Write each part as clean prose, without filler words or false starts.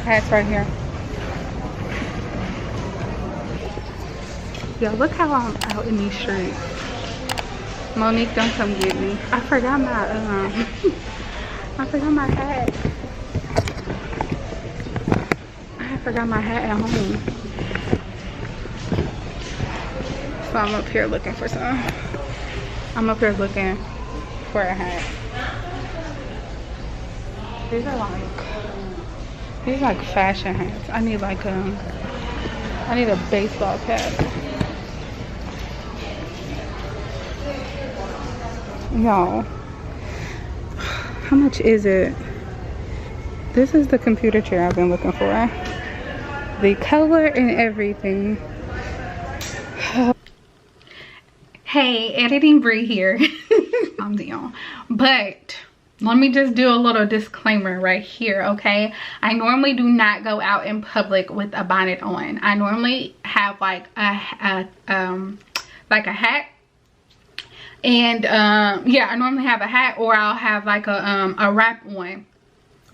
hats right here. Yo, look how I'm out in these streets. Monique, don't come get me. I forgot my I forgot my hat. I forgot my hat at home. So I'm up here looking for some. I'm up here looking for a hat. These are like fashion hats. I need like I need a baseball cap. Y'all, how much is it? This is the computer chair I've been looking for. The color and everything. Hey, editing Bree here. I'm Dion. But let me just do a little disclaimer right here, okay? I normally do not go out in public with a bonnet on. I normally have like a hat. And yeah, I normally have a hat, or I'll have like a wrap on,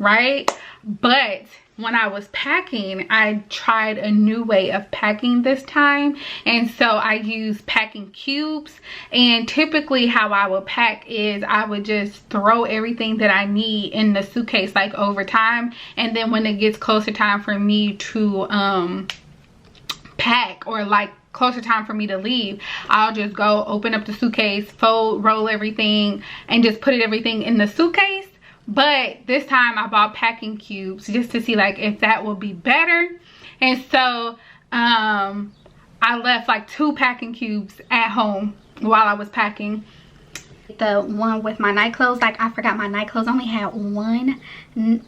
right? But when I was packing, I tried a new way of packing this time, and so I used packing cubes. And typically how I would pack is I would just throw everything that I need in the suitcase like over time, and then when it gets closer time for me to pack, or like closer time for me to leave, I'll just go open up the suitcase, fold, roll everything, and just put everything in the suitcase. But this time I bought packing cubes just to see like if that would be better. And so I left like 2 packing cubes at home while I was packing. The one with my night clothes, like I forgot my night clothes. I only had 1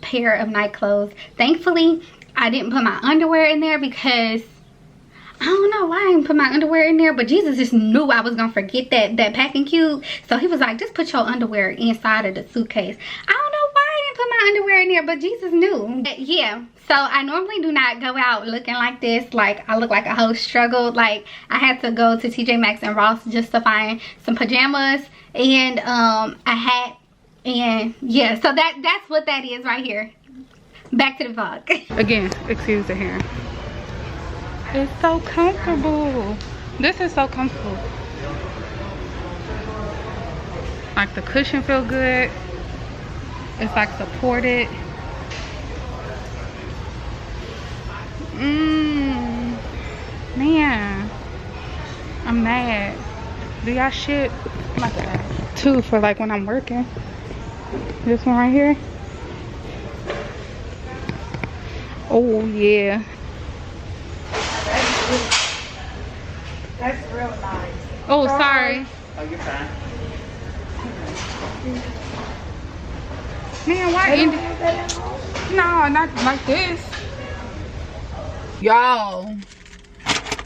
pair of night clothes. Thankfully I didn't put my underwear in there because I don't know why I didn't put my underwear in there, but Jesus just knew I was gonna forget that packing cube. So he was like, just put your underwear inside of the suitcase. I don't know why I didn't put my underwear in there, but Jesus knew. But yeah, so I normally do not go out looking like this. Like I look like a whole struggle. Like I had to go to TJ Maxx and Ross just to find some pajamas and a hat. And yeah, so that's what that is right here. Back to the vlog. Again, excuse the hair. It's so comfortable. This is so comfortable. Like the cushion feel good. It's like supported. Man, I'm mad. Do y'all shit? I'm about to add 2 for like when I'm working. This one right here. Oh yeah. That's real nice. Oh, sorry. Oh, you're fine. Man, why end No, not like this. Y'all,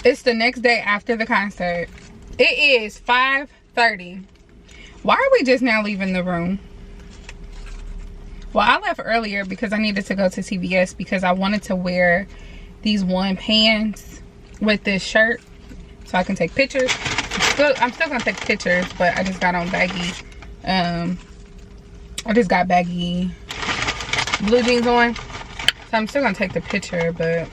it's the next day after the concert. It is 5:30. Why are we just now leaving the room? Well, I left earlier because I needed to go to CVS because I wanted to wear these one pants with this shirt so I can take pictures. I'm still gonna take pictures, but I just got on baggy I just got baggy blue jeans on, so I'm still gonna take the picture, but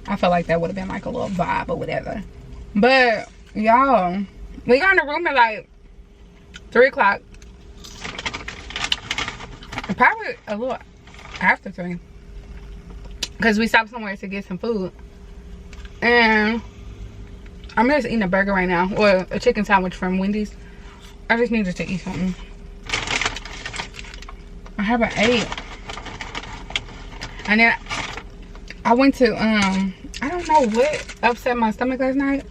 I feel like that would have been like a little vibe or whatever. But y'all, we got in the room at like 3 o'clock, probably a little after 3, because we stopped somewhere to get some food. And I'm just eating a burger right now, or a chicken sandwich from Wendy's. I just needed to eat something. I haven't ate. And then I went to I don't know what upset my stomach last night.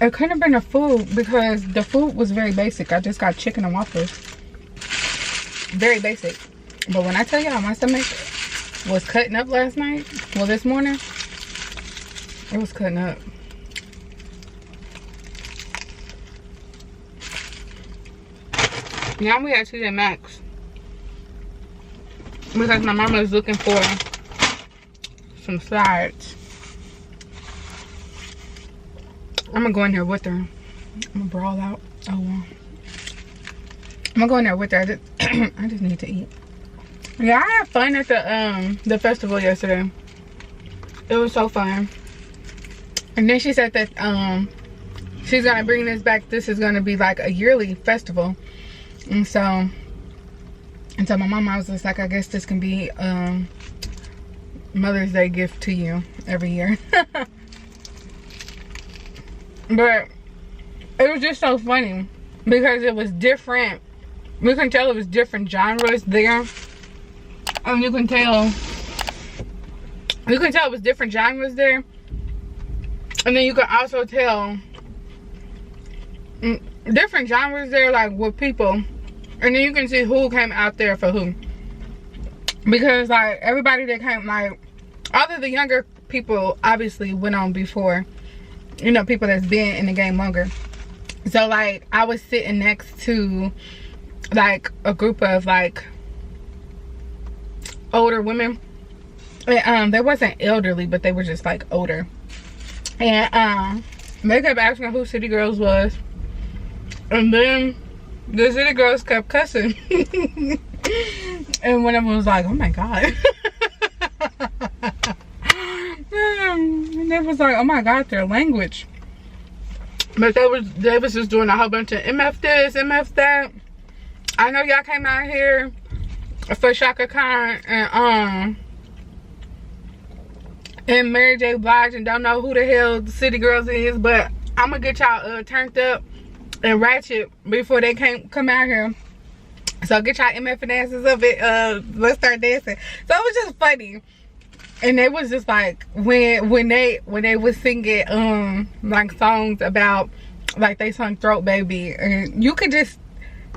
It couldn't have been the food, because the food was very basic. I just got chicken and waffles. Very basic. But when I tell y'all my stomach was cutting up last night, well, this morning, it was cutting up. Now we at TJ Maxx because my mama is looking for some sides. I'm gonna go in there with her. I'm gonna brawl out. Oh well. I'm gonna go in there with her. I just need to eat. Yeah, I had fun at the festival yesterday. It was so fun. And then she said that she's gonna bring this back. This is gonna be like a yearly festival. And so my mom, I was just like, I guess this can be Mother's Day gift to you every year. But it was just so funny because it was different. We can tell it was different genres there. And you can tell it was different genres there. And then you can also tell different genres there, like with people. And then you can see who came out there for who. Because like everybody that came, like all of the younger people obviously went on before. You know, people that's been in the game longer. So like I was sitting next to like a group of like older women. And they wasn't elderly, but they were just like older. And they kept asking who City Girls was. And then the City Girls kept cussing. And one of them was like, oh my god. And they was like, oh my god, their language. But they was just doing a whole bunch of MF this, MF that. I know y'all came out here for Shaka Khan and Mary J. Blige and don't know who the hell the City Girls is, but I'm gonna get y'all turned up and ratchet before they come out here. So get y'all MF asses up it. Let's start dancing. So it was just funny. And they was just like when they was singing like songs about, like they sung Throat Baby, and you could just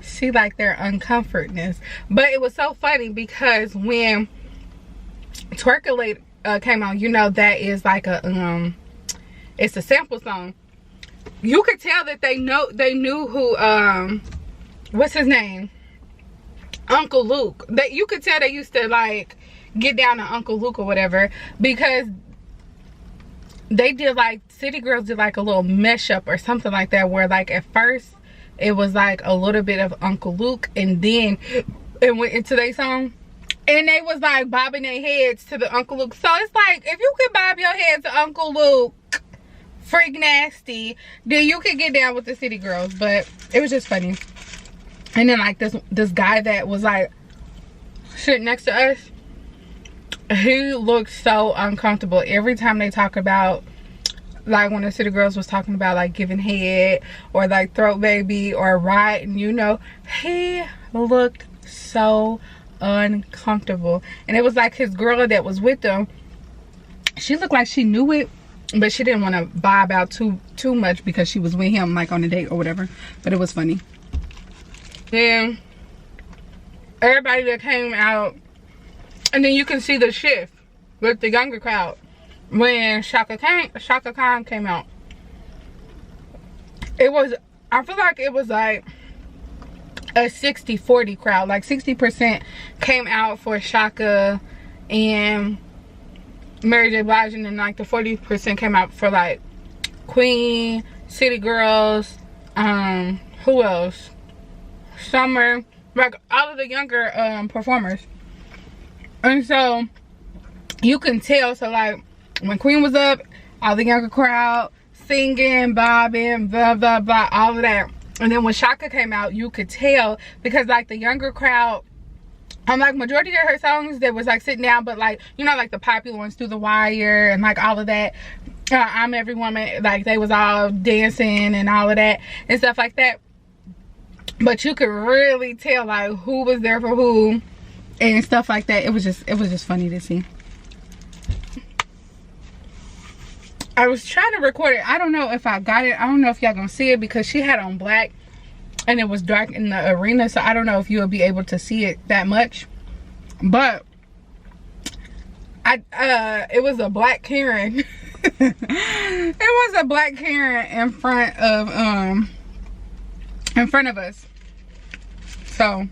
see like their uncomfortness. But it was so funny because when Twerkulate came on, you know that is like a it's a sample song. You could tell that they knew who what's his name, Uncle Luke. That you could tell they used to like get down to Uncle Luke or whatever, because they did like City Girls did like a little mesh up or something like that, where like at first it was like a little bit of Uncle Luke and then it went into their song and they was like bobbing their heads to the Uncle Luke. So it's like, if you could bob your head to Uncle Luke freak nasty, then you could get down with the City Girls. But it was just funny. And then like this guy that was like sitting next to us, he looked so uncomfortable every time they talk about, like when the City Girls was talking about like giving head or like Throat Baby or riding, you know, he looked so uncomfortable. And it was like his girl that was with them, she looked like she knew it, but she didn't want to vibe out too much because she was with him like on a date or whatever. But it was funny. Then everybody that came out, and then you can see the shift with the younger crowd when Shaka Khan came out. It was, I feel like it was like a 60-40 crowd. Like 60% came out for Shaka and Mary J. Blige, and then like the 40% came out for like Queen, City Girls, who else? Summer, like all of the younger performers. And so you can tell, so like when Queen was up, all the younger crowd singing, bobbing, blah blah blah, all of that. And then when Shaka came out, you could tell, because like the younger crowd, like majority of her songs, they was like sitting down, but like, you know, like the popular ones, Through the Wire and like all of that, I'm Every Woman, like they was all dancing and all of that and stuff like that. But you could really tell like who was there for who and stuff like that. It was just funny to see. I was trying to record it. I don't know if I got it. I don't know if y'all gonna see it because she had on black and it was dark in the arena, so I don't know if you'll be able to see it that much. But it was a black Karen. It was a black Karen in front of us. So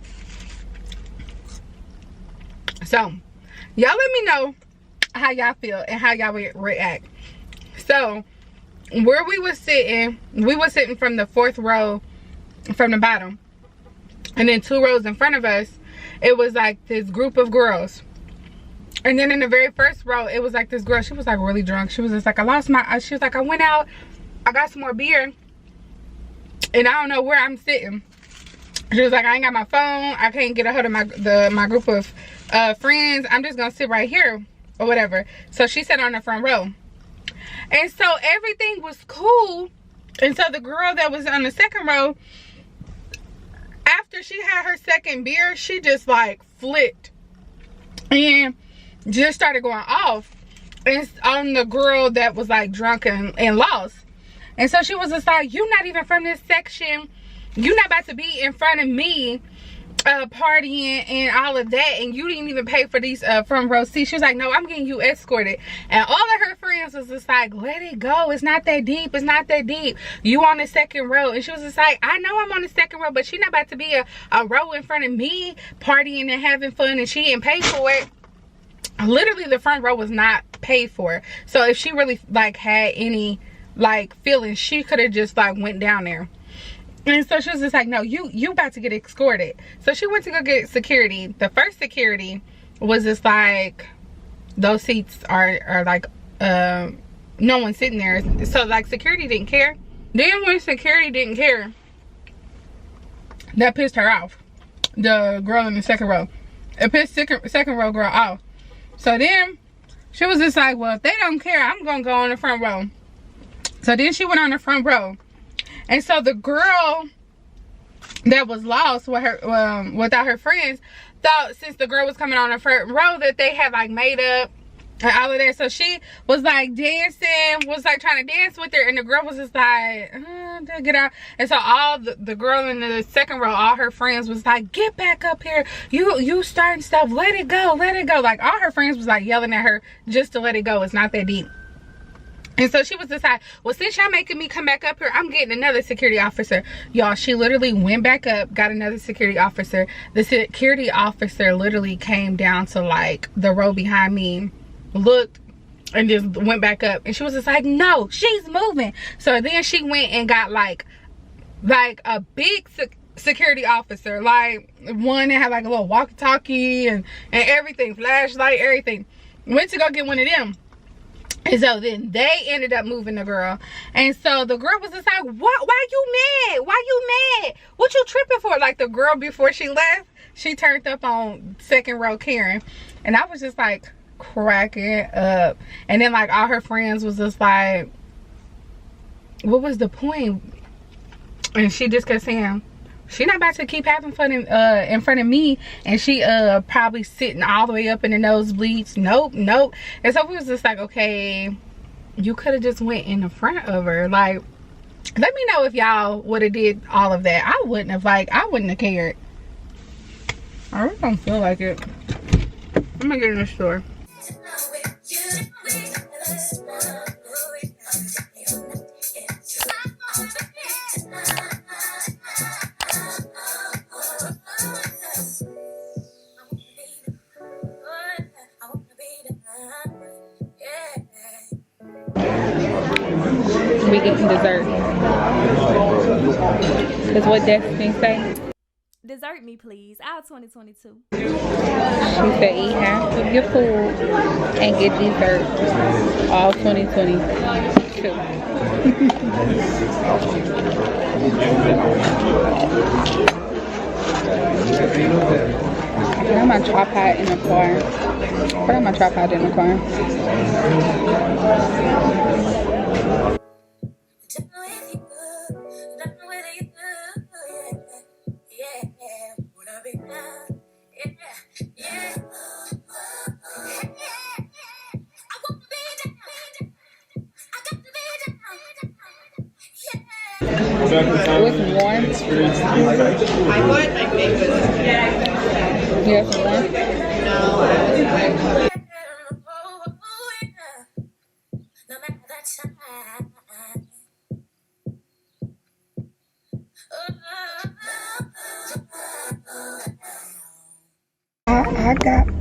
y'all let me know how y'all feel and how y'all react. So where we was sitting from the 4th row from the bottom, and then 2 rows in front of us, it was like this group of girls. And then in the very first row, it was like this girl. She was like really drunk. She was just like, she was like, I went out, I got some more beer, and I don't know where I'm sitting. She was like, I ain't got my phone, I can't get a hold of my group of friends. I'm just gonna sit right here or whatever. So she sat on the front row. And so everything was cool. And so the girl that was on the second row, after she had her second beer, she just like flipped and just started going off and on the girl that was like drunk and lost. And so she was just like, you're not even from this section, you're not about to be in front of me partying and all of that, and you didn't even pay for these front row seats. She was like, no, I'm getting you escorted. And all of her friends was just like, let it go, it's not that deep, it's not that deep, you on the second row. And she was just like, I know I'm on the second row, but she's not about to be a row in front of me partying and having fun, and she didn't pay for it. Literally the front row was not paid for. So if she really like had any like feelings, she could have just like went down there. And so she was just like, no, you about to get escorted. So she went to go get security. The first security was just like, those seats are like no one's sitting there. So like security didn't care. Then when security didn't care, that pissed her off. The girl in the second row. It pissed second row girl off. So then she was just like, well, if they don't care, I'm gonna go on the front row. So then she went on the front row. And so the girl that was lost with her without her friends thought, since the girl was coming on the front row, that they had like made up and all of that. So she was like dancing, was like trying to dance with her, and the girl was just like, get out. And so all the girl in the second row, all her friends was like, get back up here, you starting stuff, let it go, let it go. Like all her friends was like yelling at her just to let it go, it's not that deep. And so she was just like, well, since y'all making me come back up here, I'm getting another security officer. Y'all, she literally went back up, got another security officer. The security officer literally came down to like the row behind me, looked, and just went back up. And she was just like, no, she's moving. So then she went and got like a big security officer, like one that had like a little walkie-talkie and everything, flashlight, everything. Went to go get one of them. And so then they ended up moving the girl. And so the girl was just like, what? Why you mad? Why you mad? What you tripping for? Like the girl before she left, she turned up on second row Karen. And I was just like cracking up. And then like all her friends was just like, what was the point? And she just kept saying, she not about to keep having fun in front of me, and she probably sitting all the way up in the nosebleeds. Nope, nope. And so we was just like, okay, you could have just went in the front of her. Like, let me know if y'all would have did all of that. I wouldn't have cared. I really don't feel like it. I'm gonna get in the store. We getting dessert. That's what Destiny say. Dessert me, please. Out 2022. She said eat half of your food and get dessert. All 2022. I got my tripod in the car. Put my tripod in the car. What's warm? I want my favorite. Yes, warm.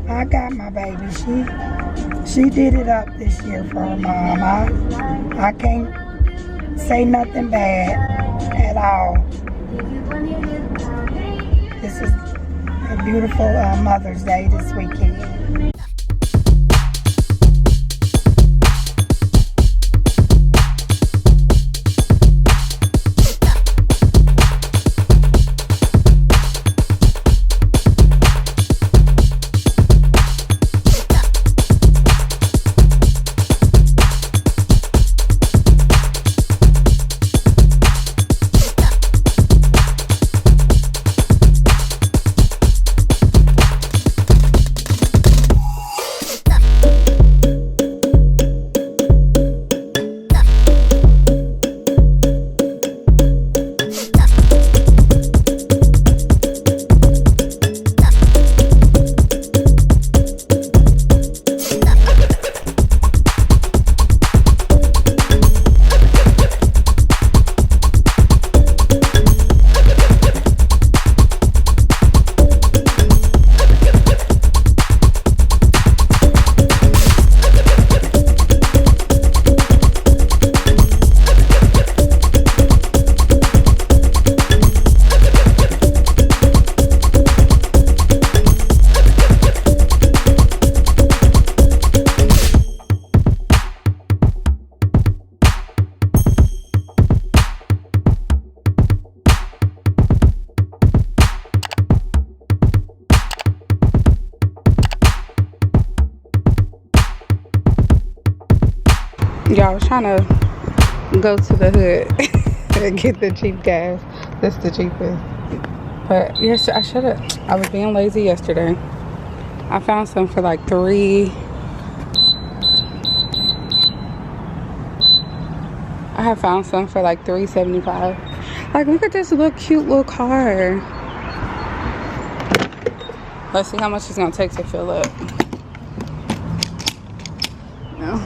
I got my baby. She did it up this year for her mom. I can't say nothing bad at all. a beautiful Mother's Day this weekend. Y'all, I was trying to go to the hood and get the cheap gas. That's the cheapest. But yes, I should have. I was being lazy yesterday. I found some for like $3. I have found some for like $3.75. Like, look at this little cute little car. Let's see how much it's gonna take to fill up. No.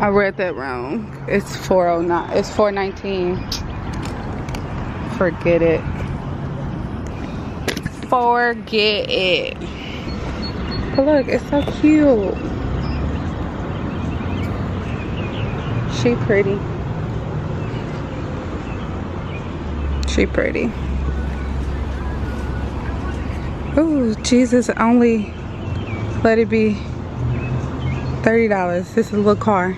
I read that wrong. It's 409. It's 419. Forget it. Forget it. But look, it's so cute. She pretty. She pretty. Ooh, Jesus, only let it be $30. This is a little car.